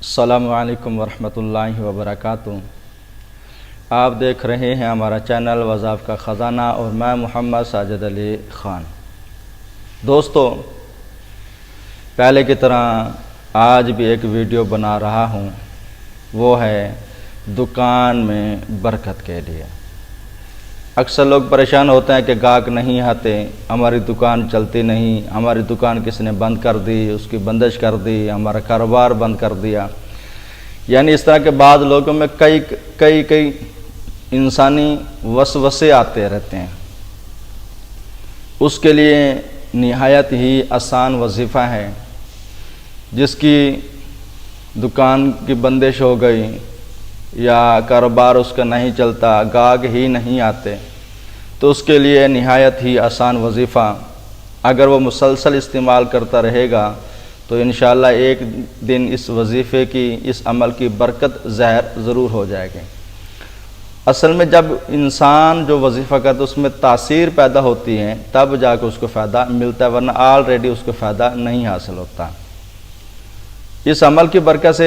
السلام علیکم ورحمۃ اللہ وبرکاتہ۔ آپ دیکھ رہے ہیں ہمارا چینل وظائف کا خزانہ اور میں محمد ساجد علی خان۔ دوستو، پہلے کی طرح آج بھی ایک ویڈیو بنا رہا ہوں، وہ ہے دکان میں برکت کے لیے۔ اکثر لوگ پریشان ہوتے ہیں کہ گاہک نہیں آتے، ہماری دکان چلتی نہیں، ہماری دکان کس نے بند کر دی، اس کی بندش کر دی، ہمارا کاروبار بند کر دیا۔ یعنی اس طرح کے بعض لوگوں میں کئی انسانی وسوسے آتے رہتے ہیں۔ اس کے لیے نہایت ہی آسان وظیفہ ہے۔ جس کی دکان کی بندش ہو گئی یا کاروبار اس کا نہیں چلتا، گاہک ہی نہیں آتے، تو اس کے لیے نہایت ہی آسان وظیفہ اگر وہ مسلسل استعمال کرتا رہے گا تو انشاءاللہ ایک دن اس وظیفے کی، اس عمل کی برکت ظاہر ضرور ہو جائے گی۔ اصل میں جب انسان جو وظیفہ کرتا ہے اس میں تاثیر پیدا ہوتی ہے، تب جا کے اس کو فائدہ ملتا ہے، ورنہ آلریڈی اس کو فائدہ نہیں حاصل ہوتا۔ اس عمل کی برکت سے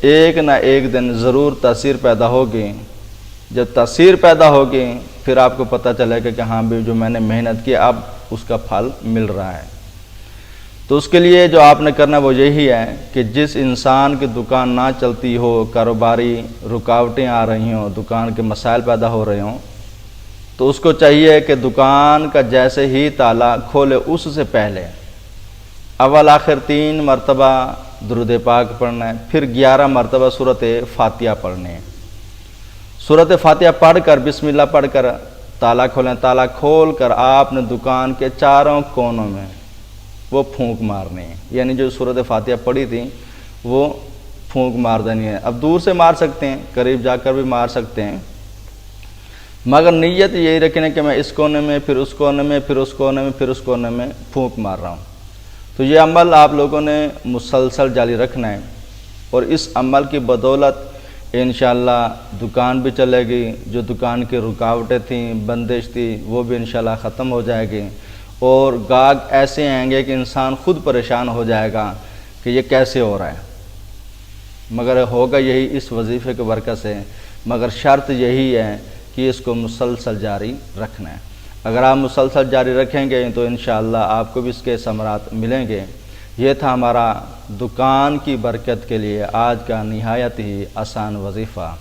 ایک نہ ایک دن ضرور تاثیر پیدا ہوگی۔ جب تاثیر پیدا ہوگی پھر آپ کو پتہ چلے گا کہ ہاں بھی جو میں نے محنت کی اب اس کا پھل مل رہا ہے۔ تو اس کے لیے جو آپ نے کرنا وہ یہی ہے کہ جس انسان کی دکان نہ چلتی ہو، کاروباری رکاوٹیں آ رہی ہوں، دکان کے مسائل پیدا ہو رہے ہوں، تو اس کو چاہیے کہ دکان کا جیسے ہی تالا کھولے اس سے پہلے اول آخر 3 مرتبہ درود پاک پڑھنا ہے، پھر 11 مرتبہ سورۃ فاتحہ پڑھنے ہیں۔ سورۃ فاتحہ پڑھ کر بسم اللہ پڑھ کر تالا کھولیں۔ تالا کھول کر آپ نے دکان کے چاروں کونوں میں وہ پھونک مارنے ہیں، یعنی جو سورۃ فاتحہ پڑھی تھی وہ پھونک مار دینی ہے۔ اب دور سے مار سکتے ہیں، قریب جا کر بھی مار سکتے ہیں، مگر نیت یہی رکھیں کہ میں اس کونے میں، پھر اس کونے میں، پھر اس کونے میں، پھر اس کونے میں پھونک مار رہا ہوں۔ تو یہ عمل آپ لوگوں نے مسلسل جاری رکھنا ہے، اور اس عمل کی بدولت انشاءاللہ دکان بھی چلے گی، جو دکان کی رکاوٹیں تھیں، بندش تھی، وہ بھی انشاءاللہ ختم ہو جائے گی، اور گاہک ایسے آئیں گے کہ انسان خود پریشان ہو جائے گا کہ یہ کیسے ہو رہا ہے، مگر ہوگا یہی اس وظیفے کی برکت سے، مگر شرط یہی ہے کہ اس کو مسلسل جاری رکھنا ہے۔ اگر آپ مسلسل جاری رکھیں گے تو انشاءاللہ آپ کو بھی اس کے ثمرات ملیں گے۔ یہ تھا ہمارا دکان کی برکت کے لیے آج کا نہایت ہی آسان وظیفہ۔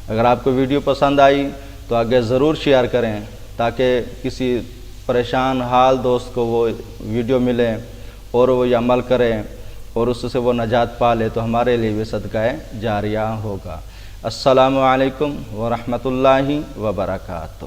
اگر آپ کو ویڈیو پسند آئی تو آگے ضرور شیئر کریں تاکہ کسی پریشان حال دوست کو وہ ویڈیو ملے اور وہ یہ عمل کرے اور اس سے وہ نجات پا لے، تو ہمارے لیے بھی صدقہ جاریہ ہوگا۔ السلام علیکم ورحمۃ اللہ وبرکاتہ۔